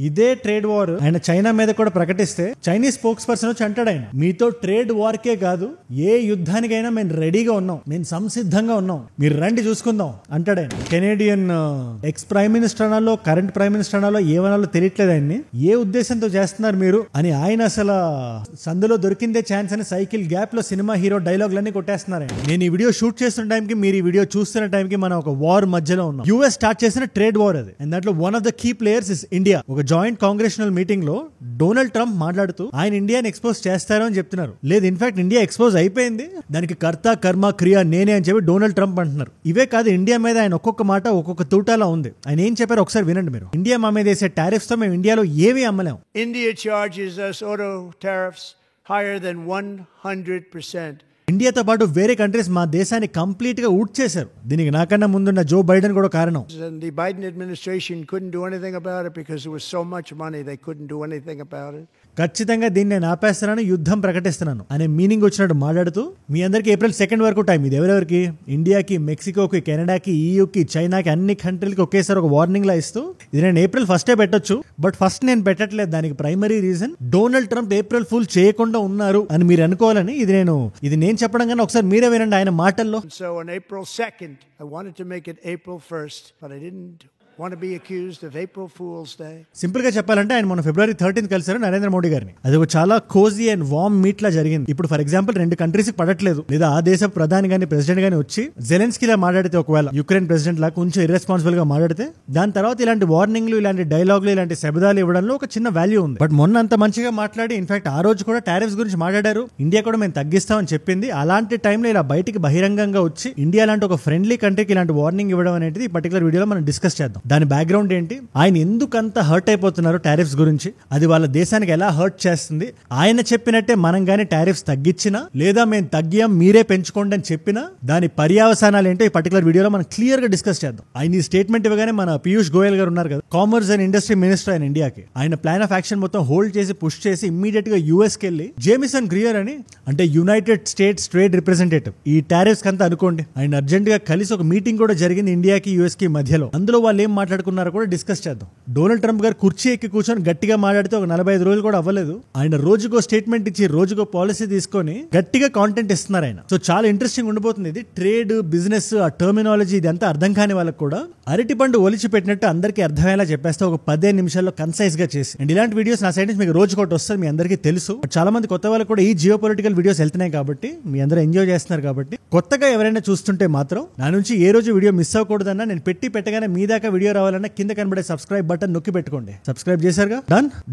ఇదే trade war ఆయన China మీద కూడా ప్రకటిస్తే చైనీస్ స్పోక్స్ పర్సన్ వచ్చి అంటాడు, ఆయన మీతో ట్రేడ్ వార్ కే కాదు ఏ యుద్ధానికైనా మేము రెడీగా ఉన్నాం, మేము సంసిద్ధంగా ఉన్నాం, మీరు రండి చూసుకుందాం అంటాడు ఆయన. కెనేడియన్ ఎక్స్ ప్రైమ్ మినిస్టర్ అనాలో కరెంట్ ప్రైమ్ మినిస్టర్ అనాలో ఏమనాలో తెలియట్లేదు ఆయన్ని. ఏ ఉద్దేశంతో చేస్తున్నారు మీరు అని ఆయన అసలు సందులో దొరికిందే ఛాన్స్ అని సైకిల్ గ్యాప్ లో సినిమా హీరో డైలాగ్లన్నీ కొట్టేస్తున్నారు. నేను ఈ వీడియో షూట్ చేస్తున్న టైంకి మీరు ఈ వీడియో చూస్తున్న టైంకి మనం ఒక వార్ మధ్యలో ఉన్నాం. యుఎస్ స్టార్ట్ చేసిన ట్రేడ్ వార్ అది. అండ్ దాంట్లో one of the key players is India. ఒక జాయింట్ కాంగ్రెషనల్ మీటింగ్ లో డొనాల్డ్ ట్రంప్ మాట్లాడుతూ ఆయన ఇండియాని ఎక్స్పోజ్ చేస్తారు అని చెప్తున్నారు. లేదు, ఇన్ఫాక్ట్ ఇండియా ఎక్స్పోజ్ అయిపోయింది, దానికి కర్త కర్మ క్రియ నేనే అని చెప్పి డొనాల్డ్ ట్రంప్ అంటున్నారు. ఇవే కాదు, ఇండియా మీద ఆయన ఒక్కొక్క మాట ఒక్కొక్క తూటాలో ఉంది. ఆయన ఏం చెప్పారు ఒకసారి వినండి మీరు. ఇండియా మా మీద వేసే టారిఫ్స్ తో మేము ఇండియాలో ఏవి అమ్మలేం. India charges us auto tariffs higher than 100%. ఇండియాతో పాటు వేరే కంట్రీస్ మా దేశాన్ని కంప్లీట్ గా ఊట్ చేశారు. దీనికి నాకన్నా ముందున్న జో బైడెన్ కూడా కారణం. And the Biden administration couldn't do anything about it because there was so much money they couldn't do anything about it. ఖచ్చితంగా దీన్ని నేను ఆపేస్తున్నాను, యుద్ధం ప్రకటిస్తున్నాను అనే మీనింగ్ వచ్చినట్టు మాట్లాడుతూ మీ అందరికి ఏప్రిల్ 2 వరకు టైం. ఇది ఎవరెవరికి? ఇండియాకి, మెక్సికోకి, కెనడాకి, ఈయూకి, చైనాకి, అన్ని కంట్రీలకి ఒకేసారి ఒక వార్నింగ్ లా ఇస్తూ ఇది నేను ఏప్రిల్ 1 పెట్టొచ్చు, బట్ ఫస్ట్ నేను పెట్టట్లేదు. దానికి primary reason Donald Trump April full చేయకుండా ఉన్నారు అని మీరు అనుకోవాలని. ఇది నేను చెప్పడం కానీ ఒకసారి మీరే వినండి ఆయన మాటల్లో. So on April 2nd I wanted to make it April 1st, but I didn't want to be accused of April Fool's Day. Simple గా చెప్పాలంటే ఆయన మన February 13 కలిసారు నరేంద్ర మోడీ గారిని. అది ఒక చాలా కోజీ అండ్ వార్మ్ మీట్ లా జరిగింది. ఇప్పుడు ఫర్ ఎగ్జాంపుల్ 2 కంట్రీస్ కి పడట్లేదు, లేదా ఆ దేశ ప్రధాని గాని ప్రెసిడెంట్ గాని వచ్చి జెలెన్స్కీ లా మాట్లాడితే, ఒకవేళ యుక్రెయిన్ ప్రెసిడెంట్ లా కొంచెం ఇర్రెస్పాన్సిబుల్ గా మాట్లాడితే దాని తర్వాత ఇలాంటి వార్నింగ్లు, ఇలాంటి డైలాగులు, ఇలాంటి శబ్దాలు ఇవ్వడంలో ఒక చిన్న వాల్యూ ఉంది. బట్ మొన్న అంత మంచిగా మాట్లాడి ఇన్ఫాక్ట్ ఆ రోజు కూడా టారిఫ్స్ గురించి మాట్లాడారు. ఇండియా కూడా మేము తగ్గిస్తామని చెప్పింది. అలాంటి టైంలో ఇలా బయటికి బహిరంగంగా వచ్చి ఇండియా లాంటి ఒక ఫ్రెండ్లీ కంట్రీకి ఇలాంటి వార్నింగ్ ఇవ్వడం అనేది ఈ పర్టికులర్ వీడియోలో మనం డిస్కస్ చేద్దాం. దాని బ్యాక్గ్రౌండ్ ఏంటి, ఆయన ఎందుకంత హర్ట్ అయిపోతున్నారు టారిఫ్స్ గురించి, అది వాళ్ళ దేశానికి ఎలా హర్ట్ చేస్తుంది, ఆయన చెప్పినట్టే మనం గానీ టారిఫ్స్ తగ్గించినా లేదా మేము తగ్గాం మీరే పెంచుకోండి అని చెప్పినా దాని పర్యావసానాలు ఏంటో ఈ పర్టికులర్ వీడియోలో మనం క్లియర్ గా డిస్కస్ చేద్దాం. ఆయన ఈ స్టేట్మెంట్ ఇవ్వగానే మన పీయూష్ గోయల్ గారు ఉన్నారు కదా, కామర్స్ అండ్ ఇండస్ట్రీ మినిస్టర్ ఆయన ఇండియాకి, ఆయన ప్లాన్ ఆఫ్ యాక్షన్ మొత్తం హోల్డ్ చేసి పుష్ చేసి ఇమ్మీడియట్ గా యూఎస్ కి వెళ్ళి జేమిసన్ గ్రియర్ అని, అంటే యునైటెడ్ స్టేట్స్ ట్రేడ్ రిప్రజెంటేటివ్, ఈ టారిఫ్స్ కంతా అనుకోండి, ఆయన అర్జెంట్ గా కలిసి ఒక మీటింగ్ కూడా జరిగింది ఇండియాకి యూఎస్ కి మధ్యలో. అందులో వాళ్ళు ఏం మాట్లాడుకున్నారో కూడా డిస్కస్ చేద్దాం. డొనాల్డ్ ట్రంప్ గారు కుర్చీ ఎక్కి కూర్చొని గట్టిగా మాట్లాడితే ఒక 45 రోజులు కూడా అవ్వలేదు. ఆయన రోజుకో స్టేట్మెంట్ ఇచ్చి రోజుకో పాలసీ తీసుకొని గట్టిగా కాంటెంట్ ఇస్తున్నారు ఆయన. సో చాలా ఇంట్రెస్టింగ్ ఉండిపోతుంది ఇది. ట్రేడ్, బిజినెస్, ఆ టర్మినాలజీ ఇదంతా అర్థం కాని వాళ్ళకి కూడా అరటి పండు ఒలిచి పెట్టినట్టు అందరికీ అర్థమయ్యేలా చెప్పేస్తే ఒక 15 నిమిషాల్లో కన్సైజ్ గా చేసి. అండ్ ఇలాంటి వీడియోస్ నా సైడ్ నుంచి మీకు రోజుకోటి వస్తుంది, మీ అందరికీ తెలుసు. చాలా మంది కొత్త వాళ్ళకి కూడా ఈ జియో పొలిటికల్ వీడియోస్ వెళ్తున్నాయి కాబట్టి, మీ అందరూ ఎంజాయ్ చేస్తున్నారు కాబట్టి, కొత్తగా ఎవరైనా చూస్తుంటే మాత్రం నా నుంచి ఏ రోజు వీడియో మిస్ అవ్వకూడదన్నా, నేను పెట్టగానే మీ దాకా వీడియో రావాలన్నా కింద కనబడే సబ్స్క్రైబ్ బటన్ నొక్కి పెట్టుకోండి. సబ్స్క్రైబ్ చేశారుగా,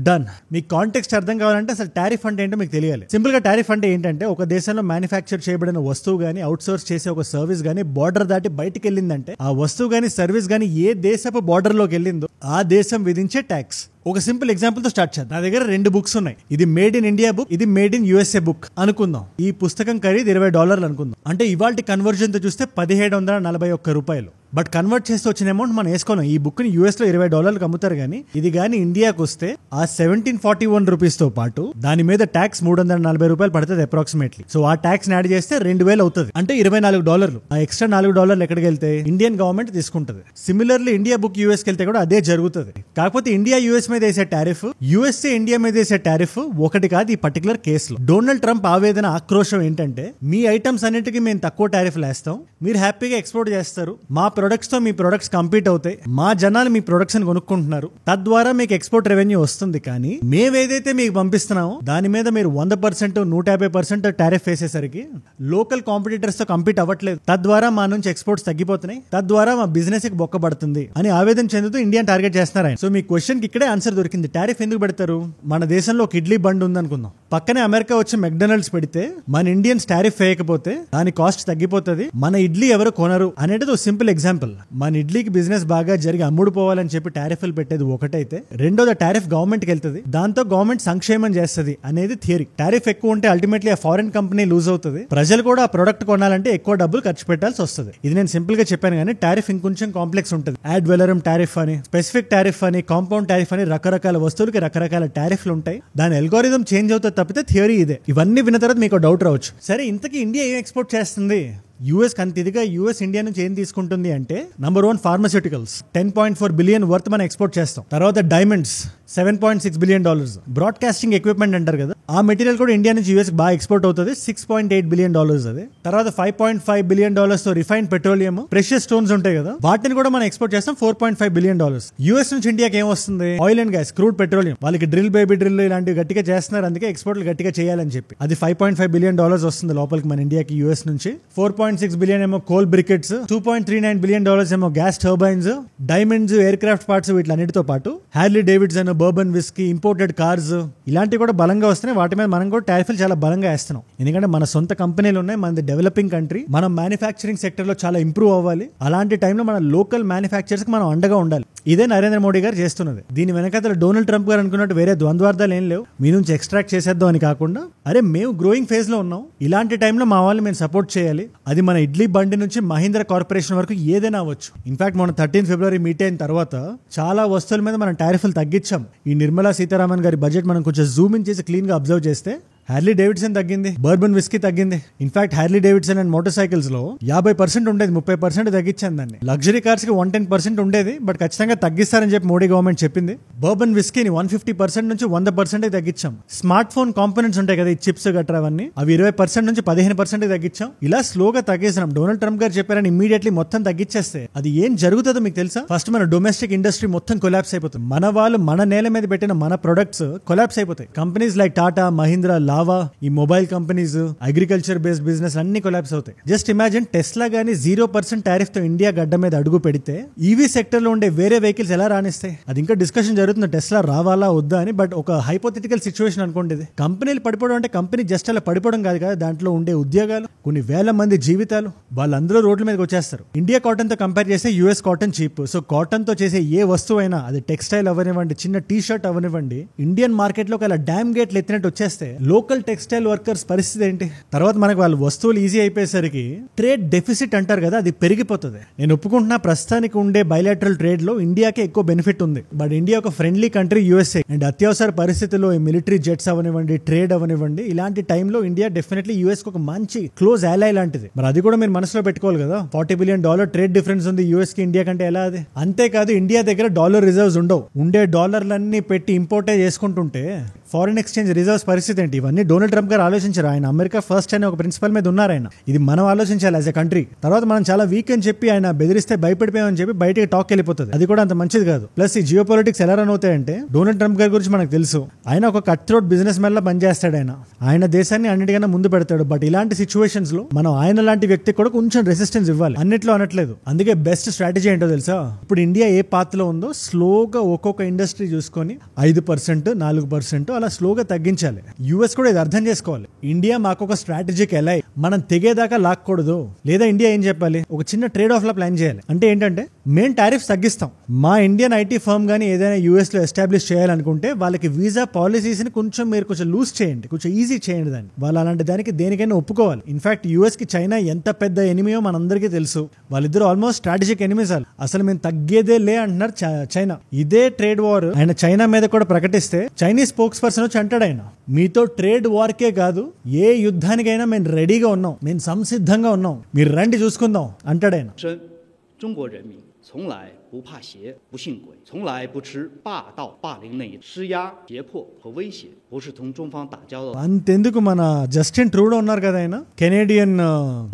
డన్. మీకు కాంటెక్స్ట్ అర్థం కావాలంటే అసలు టారిఫ్ అంటే ఏంటో మీకు తెలియాలి. సింపుల్ గా టారిఫ్ అంటే ఏంటంటే, ఒక దేశంలో మ్యానుఫ్యాక్చర్ చేయబడిన వస్తువు గానీ, అవుట్ సోర్స్ చేసే ఒక సర్వీస్ గానీ బార్డర్ దాటి బయటకు వెళ్ళిందంటే, ఆ వస్తువు గానీ సర్వీస్ గానీ ఏ దేశపు బార్డర్ లోకి వెళ్ళిందో ఆ దేశం విధించే ట్యాక్స్. ఒక సింపుల్ ఎగ్జాంపుల్ తో స్టార్ట్ చేద్దాం. నా దగ్గర 2 బుక్స్ ఉన్నాయి. ఇది మేడ్ ఇన్ ఇండియా బుక్, ఇది మేడ్ ఇన్ యుఎస్ఏ బుక్ అనుకుందాం. ఈ పుస్తకం ఖరీదు $20 అనుకుందాం. అంటే ఇవాల్టి కన్వర్జన్ తో చూస్తే $1741. బట్ కన్వర్ట్ చేస్తే వచ్చిన అమౌంట్ మనం వేసుకోలేం. ఈ బుక్ ని యూఎస్ లో $20 అమ్ముతారు, కానీ ఇది కానీ ఇండియాకి వస్తే ఆ 1741 రూపీస్ తో పాటు దాని మీద ట్యాక్స్ $340 పడుతుంది అప్రాక్సిమేట్లీ. సో ఆ ట్యాక్స్ యాడ్ చేస్తే 2000 అవుతుంది, అంటే $24. ఆ ఎక్స్ట్రా $4 ఎక్కడికి వెళ్తే ఇండియన్ గవర్నమెంట్ తీసుకుంటది. సిమిలర్లీ ఇండియా బుక్ యూఎస్ కి వెళ్తే కూడా అదే జరుగుతుంది. కాకపోతే ఇండియా యూఎస్ మీద వేసే టారిఫ్, యూఎస్ఏ ఇండియా మీద వేసే టారిఫ్ ఒకటి కాదు. ఈ పర్టికులర్ కేసులో డొనాల్డ్ ట్రంప్ ఆవేదన, ఆక్రోశం ఏంటంటే, మీ ఐటమ్స్ అన్నిటికీ మేము తక్కువ టారిఫ్లు వేస్తాం, మీరు హ్యాపీగా ఎక్స్పోర్ట్ చేస్తారు, మా ప్రొడక్ట్స్ తో మీ ప్రొడక్ట్స్ కంపీట్ అవుతాయి, మా జనాలు మీ ప్రొడక్ట్స్ కొనుక్కుంటున్నారు, తద్వారా మీకు ఎక్స్పోర్ట్ రెవెన్యూ వస్తుంది. కానీ మేవేదైతే మీకు పంపిస్తున్నామో దాని మీద మీరు 100%, 150% టారిఫ్ వేసేసరికి లోకల్ కాంపిటీటర్స్ తో కంపీట్ అవ్వట్లేదు, తద్వారా మా నుంచి ఎక్స్పోర్ట్స్ తగ్గిపోతున్నాయి, తద్వారా మా బిజినెస్ కి బొక్కబడుతుంది అని ఆవేదన చెందుతూ ఇండియా టార్గెట్ చేస్తున్నారు ఆయన. సో మీ క్వశ్చన్ కి ఇక్కడే ఆన్సర్ దొరికింది. టారిఫ్ ఎందుకు పెడతారు? మన దేశంలో ఒక ఇడ్లీ బండి ఉంది అనుకుందాం, పక్కనే అమెరికా వచ్చి మెక్డొనాల్డ్స్ పెడితే మన ఇండియన్స్ టారిఫ్ వేయకపోతే దాని కాస్ట్ తగ్గిపోతుంది, మన ఇడ్లీ ఎవరు కొనరు అనేది ఒక సింపుల్ ఎగ్జాంపుల్. మన ఇడ్లీకి బిజినెస్ బాగా జరిగి అమ్ముడుపోవాలని చెప్పి టారిఫ్లు పెట్టేది ఒకటైతే, రెండోది టారిఫ్ గవర్నమెంట్ కి వెళ్తుంది, దాంతో గవర్నమెంట్ సంక్షేమం చేస్తుంది అనేది థియరీ. టారిఫ్ ఎక్కువ ఉంటే అల్టిమేట్లీ ఆ ఫారెన్ కంపెనీ లూజ్ అవుతుంది, ప్రజలు కూడా ఆ ప్రొడక్ట్ కొనాలంటే ఎక్కువ డబ్బులు ఖర్చు పెట్టాల్సి వస్తుంది. ఇది నేను సింపుల్ గా చెప్పాను, కానీ టారిఫ్ ఇంకొంచెం కాంప్లెక్స్ ఉంటుంది. యాడ్ వెలరమ్ టారిఫ్ అని, స్పెసిఫిక్ టారిఫ్ అని, కాంపౌండ్ టారిఫ్ అని, రకరకాల వస్తువులకి రకరకాల టారిఫ్లు ఉంటాయి. దాని అల్గోరిథం చేంజ్ అవుతుంది తప్పితే థియరీ ఇదే. ఇవన్నీ విన్న తర్వాత మీకు డౌట్ రావచ్చు, సరే ఇంతకీ ఇండియా ఏం ఎక్స్పోర్ట్ చేస్తుంది? యూఎస్ అంత ఇదిగా యూఎస్ ఇండియా నుంచి ఏం తీసుకుంటుంది అంటే, నంబర్ 1 ఫార్మాస్యూటికల్స్ 10.4 బిలియన్ వర్త్ మనం ఎక్స్పోర్ట్ చేస్తాం. తర్వాత డైమండ్స్ $7.6 బిలియన్, బ్రాడ్కాస్టింగ్ ఎక్విప్మెంట్ అంటారు కదా, ఆ మెటీరియల్ కూడా ఇండియా నుంచి యూఎస్ బాగా ఎక్స్పోర్ట్ అవుతుంది, $6.8 బిలియన్ అది. తర్వాత $5.5 బిలియన్ తో రిఫైన్డ్ పెట్రోలియం, ప్రెషియస్ స్టోన్స్ ఉంటాయి కదా, వాటిని కూడా మనం ఎక్స్పోర్ట్ చేస్తాం $4.5 బిలియన్. యూఎస్ నుంచి ఇండియాకి ఏం వస్తుంది? Oil and gas, crude petroleum. వాళ్ళకి డ్రిల్ బేబీ డ్రిల్ ఇలాంటివి గట్టిగా చేస్తున్నారు, అందుకే ఎక్స్పోర్ట్లు గట్టిగా చేయాలని చెప్పి అది $5.5 బిలియన్ వస్తుంది లోపలికి మన ఇండియాకి యూఎస్ నుంచి. 4.6 బిలియన్ ఏమో కోల్ బ్రికెట్స్, $2.39 బిలియన్ ఏమో gas turbines, diamonds, aircraft parts, వీటిలన్నిటితో పాటు Harley Davidson, bourbon whisky, imported cars, ఇలాంటివి కూడా బలంగా వస్తున్నాయి. వాటి మీద మనం కూడా టారిఫ్లు చాలా బలంగా వేస్తున్నాం, ఎందుకంటే మన సొంత కంపెనీలు ఉన్నాయి, మనది డెవలపింగ్ కంట్రీ, మనం మ్యానుఫ్యాక్చరింగ్ సెక్టర్ లో చాలా ఇంప్రూవ్ అవ్వాలి. అలాంటి టైంలో మన లోకల్ మ్యానుఫ్యాక్చరర్స్ కి మనం అండగా ఉండాలి. ఇదే నరేంద్ర మోడీ గారు చేస్తున్నది. దీని వెనకాల డొనాల్డ్ ట్రంప్ గారు అనుకున్నట్టు వేరే ద్వంద్వార్థాలు ఏం లేవు, మీ నుంచి ఎక్స్ట్రాక్ట్ చేసేద్దాం అని కాకుండా, అరే మేము గ్రోయింగ్ ఫేజ్ లో ఉన్నాం, ఇలాంటి టైంలో మా వాళ్ళని మేము సపోర్ట్ చేయాలి. అది మన ఇడ్లీ బండి నుంచి మహీంద్రా కార్పొరేషన్ వరకు ఏదైనా అవ్వచ్చు. ఇన్ఫాక్ట్ మన 13 ఫిబ్రవరి మీట్ అయిన తర్వాత చాలా వస్తువుల మీద మనం టారిఫ్లు తగ్గించాం. ఈ నిర్మలా సీతారామన్ గారి బడ్జెట్ మనం కొంచెం జూమ్ ఇన్ చేసి క్లీన్ గా అబ్జర్వ్ చేస్తే హార్లీ డేవిడ్సన్ తగ్గింది, బర్బన్ విస్కీ తగ్గింది. In fact Harley Davidson and motor cycles లో 50% ఉండేది, 30% తగ్గించాను దాన్ని. లగ్జరీ కార్స్ కి 110% ఉండేది, బట్ ఖచ్చితంగా తగ్గిస్తారని చెప్పి మోడీ గవర్నమెంట్ చెప్పింది. బర్బన్ విస్కీని 150% నుంచి 100% తగ్గించాం. స్మార్ట్ ఫోన్ కాంపోనెంట్స్ ఉంటాయి కదా, ఈ చిప్స్ గట్రా అవన్నీ, అవి 20% నుంచి 15% తగ్గించాం. ఇలా స్లోగా తగ్గిస్తున్నాం. డొనాల్డ్ ట్రంప్ గారు చెప్పారని ఇమీడియట్లీ మొత్తం తగ్గించేస్తే అది ఏం జరుగుతుందో మీకు తెలుసా? ఫస్ట్ మన డొమెస్టిక్ ఇండస్ట్రీ మొత్తం కొలాప్స్ అయిపోతుంది. మన వాళ్ళు మన నేల మీద పెట్టిన మన ప్రొడక్ట్స్ కొలాప్స్ అయిపోతాయి. కంపెనీస్ లైక్ టాటా, మహీంద్రా, లావా, ఈ mobile companies, agriculture based business అన్ని కొలాప్స్ అవుతాయి. జస్ట్ ఇమాజిన్ టెస్లా గానీ 0% టారిఫ్ తో ఇండియా గడ్డ మీద అడుగు పెడితే ఈవీ సెక్టర్ లో ఉండే వేరే వెహికల్స్ ఎలా రాణిస్తాయి? అది ఇంకా డిస్కషన్ జరుగుతుంది, టెస్లా రావాలా వద్దా అని. బట్ ఒక హైపోథెటికల్ సిచ్యువేషన్ అనుకోండి. కంపెనీలు పడిపోవడం అంటే కంపెనీ జస్ట్ అలా పడిపోవడం కాదు కదా, దాంట్లో ఉండే ఉద్యోగాలు, కొన్ని వేల మంది జీవితాలు, వాళ్ళందరూ రోడ్ల మీదకి వచ్చేస్తారు. ఇండియా కాటన్ తో కంపేర్ చేస్తే US cotton cheap. So cotton తో చేసే ఏ వస్తువు అయినా, అది టెక్స్టైల్ అవనివ్వండి, చిన్న టీ షర్ట్ అవనివ్వండి, ఇండియన్ మార్కెట్ లో అలా డ్యామ్ గేట్లు ఎత్తినట్టు వచ్చేస్తే లోకల్ టెక్స్టైల్ వర్కర్స్ పరిస్థితి ఏంటి? తర్వాత మనకు వాళ్ళ వస్తువులు ఈజీ అయిపోయేసరికి ట్రేడ్ డెఫిసిట్ అంటారు కదా, అది పెరిగిపోతుంది. నేను ఒప్పుకుంటున్నా, ప్రస్తుతానికి ఉండే బైలాటరల్ ట్రేడ్ లో ఇండియాకి ఎక్కువ బెనిఫిట్ ఉంది. బట్ ఇండియా ఒక ఫ్రెండ్లీ కంట్రీ యూఎస్ఏ, అండ్ అత్యవసర పరిస్థితుల్లో మిలిటరీ జెట్స్ అవనివ్వండి, ట్రేడ్ అవనివ్వండి, ఇలాంటి టైంలో ఇండియా డెఫినెట్లీ యూఎస్ కి ఒక మంచి క్లోజ్ అలై లాంటిది. మరి అది కూడా మీరు మనసులో పెట్టుకోవాలి కదా. $40 బిలియన్ ట్రేడ్ డిఫరెన్స్ ఉంది యూఎస్ కి ఇండియా కంటే. ఎలా అది? అంతేకాదు, ఇండియా దగ్గర డాలర్ రిజర్వ్స్ ఉండవు. ఉండే డాలర్లన్నీ పెట్టి ఇంపోర్టే చేసుకుంటుంటే ఫారిన్ ఎక్స్చేంజ్ రిజర్వ్స్ పరిస్థితి ఏంటి? ఇవన్నీ డొనాల్డ్ ట్రంప్ గారు ఆలోచించారు. ఆయన అమెరికా ఫస్ట్ అనే ఒక ప్రిన్సిపల్ మీద ఉన్నారు ఆయన. ఇది మనం ఆలోచించాలి యాజ్ ఎ కంట్రీ. తర్వాత మనం చాలా వీక్ అని చెప్పి ఆయన బెదిరిస్తే భయపడిపోయామని చెప్పి బయటకి టాక్ వెళ్ళిపోతుంది. అది కూడా అంత మంచిది కాదు. ప్లస్ ఈ జియో పొలిటిక్స్ ఎలా రన్ అవుతాయంటే, డొనాల్డ్ ట్రంప్ గారి గురించి మనకు తెలుసు, ఆయన ఒక కట్ థ్రోట్ బిజినెస్ మ్యాన్ లా పనిచేస్తాడు. ఆయన దేశాన్ని అన్నిటికన్నా ముందు పెడతాడు. బట్ ఇలాంటి సిచ్యువేషన్స్ లో మనం ఆయన లాంటి వ్యక్తికి కూడా కొంచెం రెసిస్టెన్స్ ఇవ్వాలి. అన్నిట్లో అనట్లేదు. అందుకే బెస్ట్ స్ట్రాటజీ ఏంటో తెలుసా? ఇప్పుడు ఇండియా ఏ పాత్రలో ఉందో స్లోగా ఒక్కొక్క ఇండస్ట్రీ చూసుకొని 5%, 4% అలా స్లోగా తగ్గించాలి. యూఎస్ కూడా ఇది అర్థం చేసుకోవాలి. ఇండియా మాకు ఒక స్ట్రాటజిక్ ఎలై, మనం తెగేదాకా లాక్కూడదు. లేదా ఇండియా ఏం చెప్పాలి? ఒక చిన్న ట్రేడ్ ఆఫ్ లా ప్లాన్ చేయాలి. అంటే ఏంటంటే, మేము టారిఫ్స్ తగ్గిస్తాం, మా ఇండియన్ ఐటీ ఫర్మ్ గానీ ఏదైనా యూఎస్ లో ఎస్టాబ్లిష్ చేయాలనుకుంటే వాళ్ళకి వీసా పాలసీస్ ని కొంచెం లూజ్ చేయండి, కొంచెం ఈజీ చేయండి దాన్ని. వాళ్ళు అలాంటి దానికి దేనికైనా ఒప్పుకోవాలి. ఇన్ఫాక్ట్ యూఎస్ కి చైనా ఎంత పెద్ద ఎనిమియో మనందరికీ తెలుసు. వాళ్ళిద్దరు ఆల్మోస్ట్ స్ట్రాటజిక్ ఎనిమీస్. అసలు మేము తగ్గేదే లే అంటున్నారు చైనా. ఇదే ట్రేడ్ వార్ ఆయన చైనా మీద కూడా ప్రకటిస్తే చైనీస్ స్పోక్స్ పర్సన్ వచ్చి అంటాడు, ఆయన మీతో ట్రేడ్ వార్కే కాదు, ఏ యుద్ధానికైనా మేము రెడీగా ఉన్నాం, మేము సంసిద్ధంగా ఉన్నాం, మీరు రండి చూసుకుందాం అంటాడు ఆయన. 中国人民从来不怕邪不信鬼，从来不吃霸道霸凌那一施压胁迫和威胁不是同中方打交道。అంతెందుకు, మన జస్టిన్ ట్రూడో ఉన్నారు కదా, ఆయన కెనేడియన్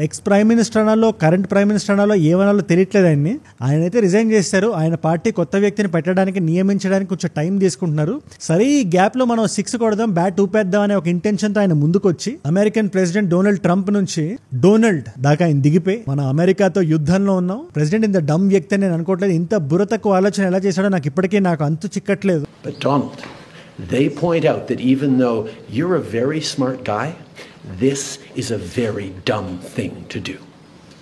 ఎక్స్ ప్రైమ్ మినిస్టర్ అనాలో కరెంట్ ప్రైమ్ మినిస్టర్ అనాలో ఏమనాలో తెలియట్లేదు ఆయన్ని. ఆయన అయితే రిజైన్ చేస్తారు. ఆయన పార్టీ కొత్త వ్యక్తిని పెట్టడానికి నియమించడానికి కొంచెం టైం తీసుకుంటున్నారు. సరే, ఈ గ్యాప్ లో మనం 6 కొడదాం, బ్యాట్ ఊపేద్దాం అనే ఒక ఇంటెన్షన్ తో ఆయన ముందుకు వచ్చి అమెరికన్ ప్రెసిడెంట్ డొనాల్డ్ ట్రంప్ నుంచి డొనాల్డ్ దాకా ఆయన దిగిపోయి మన అమెరికాతో యుద్ధంలో ఉన్నాం. ప్రెసిడెంట్ ఇంత డమ్ వ్యక్తి అని నేను అనుకోవట్లేదు. ఇంత బుర్రతక్కువ ఆలోచన ఎలా చేశాడో నాకు ఇప్పటికీ అంతు చిక్కట్లేదు. But Donald, they point out that even though you're a very smart guy, this is a very dumb thing to do.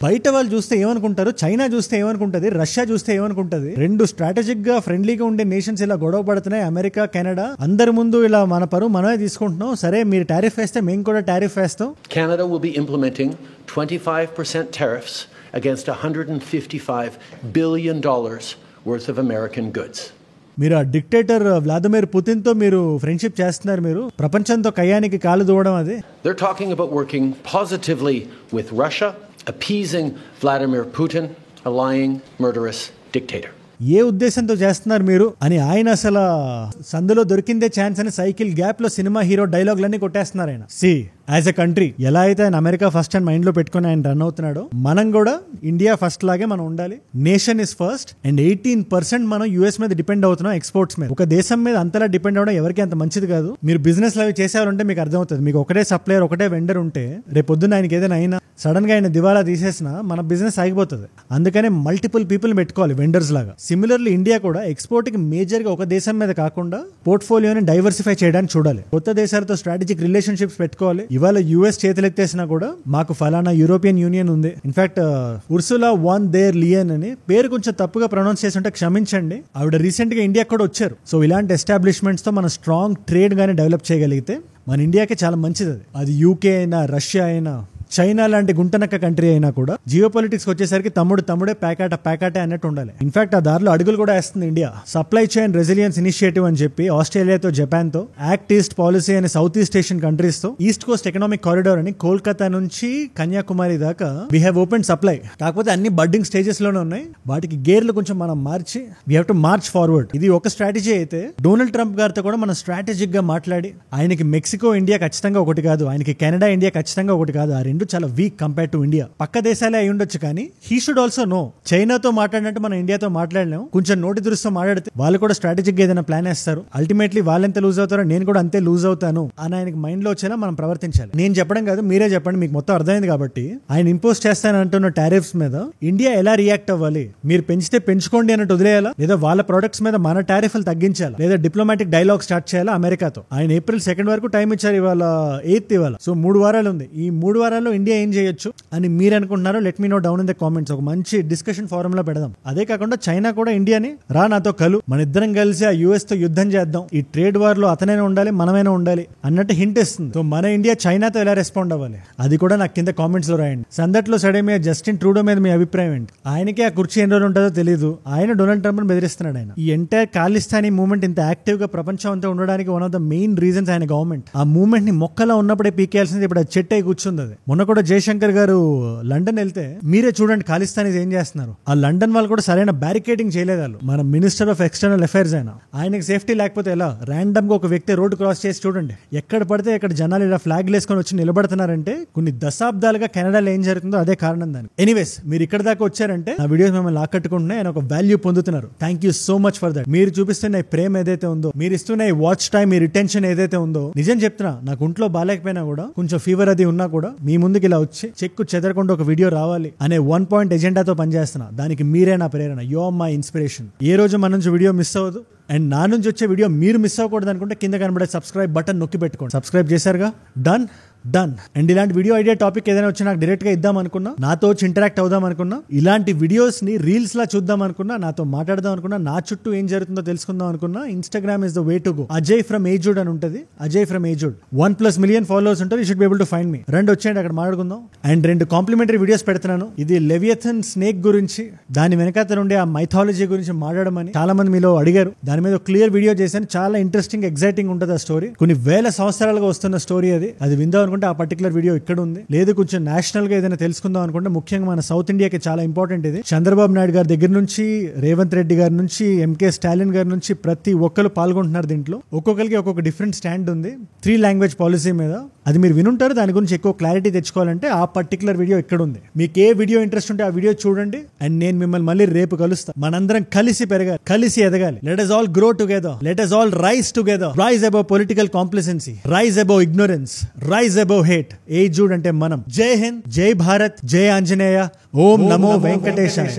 బయట వాళ్ళు చూస్తే ఏమనుకుంటారు, చైనా చూస్తే ఏమనుకుంటది, రష్యా చూస్తే ఏమనుకుంటది, రెండు స్ట్రాటజిక్ గా ఫ్రెండ్లీగా ఉండే నేషన్స్ ఇలా గొడవ పడుతున్నాయి. అమెరికా, కెనడా అందరి ముందు ఇలా మన పరువు మనమే తీసుకుంటున్నాం. సరే, మీరు టారిఫ్ వేస్తే మేము కూడా టారిఫ్ వేస్తాం. Canada will be implementing 25% tariffs against $155 billion worth of American goods. మీరు ఆ డిక్టేటర్ వ్లాదిమిర్ పుతిన్ తో మీరు ఫ్రెండ్షిప్ చేస్తున్నారు, మీరు ప్రపంచంతో కయ్యానికి కాలు దూవడం అది. They're talking about working positively with Russia, appeasing Vladimir Putin, a lying, murderous dictator. ఏ ఉద్దేశంతో చేస్తున్నారు మీరు అని ఆయన అసలు సందులో దొరికిందే ఛాన్స్ అని సైకిల్ గ్యాప్ లో సినిమా హీరో డైలాగులన్నీ కొట్టేస్తున్నారు ఆయన. యాజ్ ఎ కంట్రీ ఎలా అయితే ఆయన అమెరికా ఫస్ట్ అని మైండ్ లో పెట్టుకుని ఆయన రన్ అవుతున్నాడో, మనం కూడా ఇండియా ఫస్ట్ లాగే మనం ఉండాలి. Nation is first. అండ్ 18% మనం యూఎస్ మీద డిపెండ్ అవుతున్నాం ఎక్స్పోర్ట్స్ మీద. ఒక దేశం మీద అంతలా డిపెండ్ అవడం ఎవరికి అంత మంచిది కాదు. మీరు బిజినెస్ అవి చేసేవారంటే మీకు అర్థమవుతుంది. మీకు ఒకటే సప్లయర్ ఒకటే వెండర్ ఉంటే రేపు పొద్దున్న ఆయనకి ఏదైనా అయినా సడన్ గా ఆయన దివాలా తీసేసినా మన బిజినెస్ ఆగిపోతుంది. అందుకనే మల్టిపుల్ పీపుల్ పెట్టుకోవాలి వెండర్స్ లాగా. సిమిలర్లీ ఇండియా కూడా ఎక్స్పోర్ట్ కి మేజర్ గా ఒక దేశం మీద కాకుండా పోర్ట్ఫోలియోని డైవర్సిఫై చేయడానికి చూడాలి. కొత్త దేశాలతో స్ట్రాటజిక్ రిలేషన్షిప్స్ పెట్టుకోవాలి. ఇవాళ యుఎస్ చేతులెత్తేసినా కూడా మాకు ఫలానా యూరోపియన్ యూనియన్ ఉంది. ఇన్ఫాక్ట్ ఉర్సులా వాన్ దేర్ లియన్ అని పేరు కొంచెం తప్పుగా ప్రొనౌన్స్ చేసి ఉంటే క్షమించండి. ఆవిడ రీసెంట్ గా ఇండియా కూడా వచ్చారు. సో ఇలాంటి ఎస్టాబ్లిష్మెంట్స్ తో మనం స్ట్రాంగ్ ట్రేడ్ గానీ డెవలప్ చేయగలిగితే మన ఇండియాకి చాలా మంచిది. అది యూకే అయినా, రష్యా అయినా, చైనా లాంటి గుంటనక్క కంట్రీ అయినా కూడా జియో పొలిటిక్స్ వచ్చేసరికి తమ్ముడే ప్యాకాటే అన్నట్టు ఉండాలి. ఇన్ఫాక్ట్ ఆ దారిలో అడుగులు కూడా వేస్తుంది India. Supply chain resilience initiative అని చెప్పి ఆస్ట్రేలియాతో, జపాన్ తో, యాక్ట్ ఈస్ట్ పాలసీ అనే సౌత్ ఈస్ట్ ఏషియన్ కంట్రీస్ తో, ఈస్ట్ కోస్ట్ ఎకనామిక్ కారిడార్ అని కోల్కతా నుంచి కన్యాకుమారి దాకా వీ హ్యావ్ ఓపెన్ సప్లై. కాకపోతే అన్ని బడ్డింగ్ స్టేజెస్ లోనే ఉన్నాయి. వాటికి గేర్లు కొంచెం మనం మార్చి we have to march forward. ఇది ఒక స్ట్రాటజీ అయితే, డొనాల్డ్ ట్రంప్ గారితో కూడా మనం స్ట్రాటజిక్ గా మాట్లాడి, ఆయనకి మెక్సికో ఇండియా ఖచ్చితంగా ఒకటి కాదు, ఆయనకి కెనడా ఇండియా ఖచ్చితంగా ఒకటి కాదు, ఆ రెండు చాలా వీక్ కంపేర్ టు ఇండియా. పక్క దేశాలే అయి ఉండొచ్చు కానీ హీ షుడ్ ఆల్సో నో. చైనాతో మాట్లాడినట్టు మనం ఇండియాతో మాట్లాడలేము. కొంచెం నోటి దురుస్తో మాట్లాడితే వాళ్ళు కూడా స్ట్రాటజిక్ గా ఏదైనా ప్లాన్ వేస్తారు. అల్టిమేట్లీ వాళ్ళెంత లూజ్ అవుతారో నేను కూడా అంతే లూజ్ అవుతాను అని ఆయనకి మైండ్ లో వచ్చేలా మనం ప్రవర్తించాలి. నేను చెప్పడం కాదు, మీరే చెప్పండి, మీకు మొత్తం అర్థమైంది కాబట్టి. ఆయన ఇంపోజ్ చేస్తానంటున్న టారిఫ్స్ మీద ఇండియా ఎలా రియాక్ట్ అవ్వాలి? మీరు పెంచితే పెంచుకోండి అన్నట్టు వదిలేయాలా, లేదా వాళ్ళ ప్రొడక్ట్స్ మీద మన టారిఫ్లు తగ్గించాలా, లేదా డిప్లొమాటిక్ డైలాగ్ స్టార్ట్ చేయాలా అమెరికాతో? ఆయన April 2 వరకు టైం ఇచ్చారు, ఇవాళ 8th ఇవాళ. సో 3 వారాలు ఉంది. ఈ 3 వారాల్లో ఇండియా ఏం చేయొచ్చు అని మీరు అనుకుంటున్నారో let me know down in the comments. ఒక మంచి డిస్కషన్ ఫోరం లో పెడదాం. అదే కాకుండా చైనా కూడా ఇండియాని రా నాతో కలు, మన ఇద్దరం కలిసి ఆ యుఎస్ తో యుద్ధం చేద్దాం, ఈ ట్రేడ్ వార్ లో అతనైనా ఉండాలి మనమైనా ఉండాలి అన్నట్టు హింట్ ఇస్తుంది. సో మన ఇండియా చైనాతో ఎలా రెస్పాండ్ అవ్వాలి అది కూడా నాకు కింద కామెంట్స్ లో రాయండి. సందట్లో సడేమియా జస్టిన్ ట్రూడో మీద మీ అభిప్రాయం ఏంటి? ఆయనకి ఆ కుర్చీ ఎన్ని రోజులు ఉంటుందో తెలియదు, ఆయన డొనాల్డ్ ట్రంప్ ని బెదిరిస్తున్నాడు. ఆయన ఈ ఎంటైర్ ఖాళిస్తానీ మూవ్మెంట్ ఇంత యాక్టివ్ గా ప్రపంచం అంతా ఉండడానికి one of the main reasons ఆయన గవర్నమెంట్. ఆ మూవ్మెంట్ ని మొక్కలా ఉన్నప్పుడే పీకేయాల్సింది, ఇప్పుడు అది చెట్టు అయి కూర్చుంది. అది మొన్న కూడా జయశంకర్ గారు లండన్ వెళ్తే మీరే చూడండి ఖాళిస్తానీస్ ఏం చేస్తున్నారు. ఆ లండన్ వాళ్ళు కూడా సరైన బ్యారికేడింగ్ చేయలేదు. వాళ్ళు మన మినిస్టర్ ఆఫ్ ఎక్స్టర్నల్ అఫైర్స్ అయినా ఆయనకి సేఫ్టీ లేకపోతే ఎలా? ర్యాండమ్ గా ఒక వ్యక్తి రోడ్ క్రాస్ చేసి చూడండి, ఎక్కడ పడితే ఎక్కడ జనాలు ఇలా ఫ్లాగ్ వేసుకొని వచ్చి నిలబడుతున్నారంటే కొన్ని దశాబ్దాలుగా కెనడాలో ఏం జరుగుతుందో అదే కారణం దానికి. ఎనీవేస్, మీరు ఇక్కడ దాకా వచ్చారంటే నా వీడియోస్ మిమ్మల్ని ఆకట్టుకుంటున్నాయి, ఆయన ఒక వాల్యూ పొందుతున్నారు. Thank you so much for that. మీరు చూపిస్తున్న ప్రేమ ఏదైతే ఉందో, మీరు ఇస్తున్న వాచ్ టైం, మీ రిటెన్షన్ ఏదైతే ఉందో, నిజం చెప్తున్నా, నాకు ఒంట్లో బాగాలేకపోయినా కూడా, కొంచెం ఫీవర్ అది ఉన్నా కూడా మీ ముందుకు ఇలా వచ్చి చెక్కు చెదరకుండా ఒక వీడియో రావాలి అనే 1 point ఎజెండాతో పనిచేస్తున్నా. దానికి మీరే నా ప్రేరణ. You are my inspiration. ఏ రోజు మన నుంచి వీడియో మిస్ అవ్వదు. అండ్ నా నుంచి వచ్చే వీడియో మీరు మిస్ అవ్వకూడదు అనుకుంటే కింద కనబడే సబ్స్క్రైబ్ బటన్ నొక్కి పెట్టుకోండి. సబ్స్క్రైబ్ చేశారుగా? డన్. అండ్ ఇలాంటి వీడియో ఐడియా టాపిక్ ఏదైనా వచ్చి నాకు డైరెక్ట్ గా ఇద్దాం అనుకున్నా, నాతో వచ్చి ఇంటరాక్ట్ అవుదాం అనుకున్నా, ఇలాంటి వీడియోస్ ని రీల్స్ లా చూద్దాం అనుకున్నా, నాతో మాట్లాడదాం అనుకున్నా, నా చుట్టూ ఏం జరుగుతుందో తెలుసుకుందాం అనుకున్నా, Instagram is the way to go. Ajay from ఏజుడ్ అని ఉంటుంది. అజయ్ ఫ్రమ్ ఏజుడ్ 1+ million ఫాలోవర్స్ ఉంటారు. You should be able to find me. రెండు వచ్చేయండి, అక్కడ మాట్లాడుకుందాం. అండ్ 2 కాంప్లిమెంటరీ వీడియోస్ పెడుతున్నాను. ఇది లెవియథన్ స్నేక్ గురించి, దాని వెనకాల ఉండే ఆ మైథాలజీ గురించి మాట్లాడమని చాలా మంది మీలో అడిగారు. దాని మీద క్లియర్ వీడియో చేశాను. చాలా ఇంట్రెస్టింగ్, ఎగ్జైటింగ్ ఉంటుంది ఆ స్టోరీ. కొన్ని వేల సంవత్సరాలుగా వస్తున్న స్టోరీ అది విందాం అనుకుంటే ఆ పర్టికులర్ వీడియో ఇక్కడ ఉంది. లేదు కొంచెం నేషనల్ గా ఏదైనా తెలుసుకుందాం అనుకుంటే, ముఖ్యంగా మన సౌత్ ఇండియాకి చాలా ఇంపార్టెంట్ ఇది. చంద్రబాబు నాయుడు గారి దగ్గర నుంచి, రేవంత్ రెడ్డి గారి నుంచి, ఎంకే స్టాలిన్ గారి నుంచి ప్రతి ఒక్కరు పాల్గొంటున్నారు దీంట్లో. ఒక్కొక్కరికి ఒక్కొక్క డిఫరెంట్ స్టాండ్ ఉంది 3 language పాలసీ మీద. అది మీరు వినుంటారు. దాని గురించి ఎక్కువ క్లారిటీ తెచ్చుకోవాలంటే ఆ పర్టికులర్ వీడియో ఇక్కడ ఉంది. మీకు ఏ వీడియో ఇంట్రెస్ట్ ఉంటే ఆ వీడియో చూడండి. అండ్ నేను మిమ్మల్ని మళ్ళీ రేపు కలుస్తా. మనందరం కలిసి పెరగాలి, కలిసి ఎదగాలి. Let us all grow together. Let us all rise together. Rise above political complacency. Rise above ignorance. Rise above hate. ఏజుడ్ అంటే మనం. జై హింద్, జై భారత్, జై ఆంజనేయ, ఓం నమో వెంకటేశాయ.